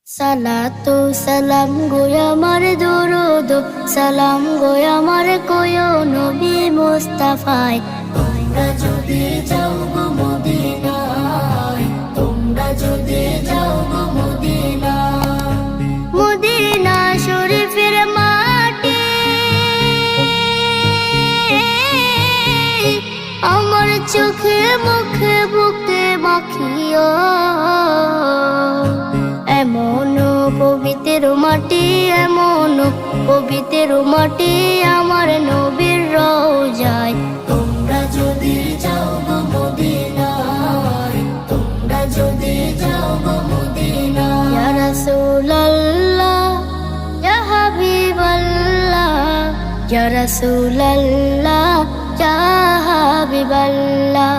সালাতু সালাম গো আমার দরুদ সালাম গো আমার কোয় নবী মুস্তাফায়। তোমরা যদি যাও গো মদিনায়, তোমরা যদি যাও গো মদিনায়, মদিনা শরীফের মাটি আমার চোখে মুখে বুকে মাখিও। এমন পবিত্র মাটি, এমন পবিত্র মাটি আমার নবীর রওজায়। তোমরা যদি যাও গো মদিনায়, তোমরা যদি যাও গো মদিনায়। ইয়া রাসূলুল্লাহ ইয়া হাবিবাল্লাহ, ইয়া রাসূলুল্লাহ ইয়া হাবিবাল্লাহ।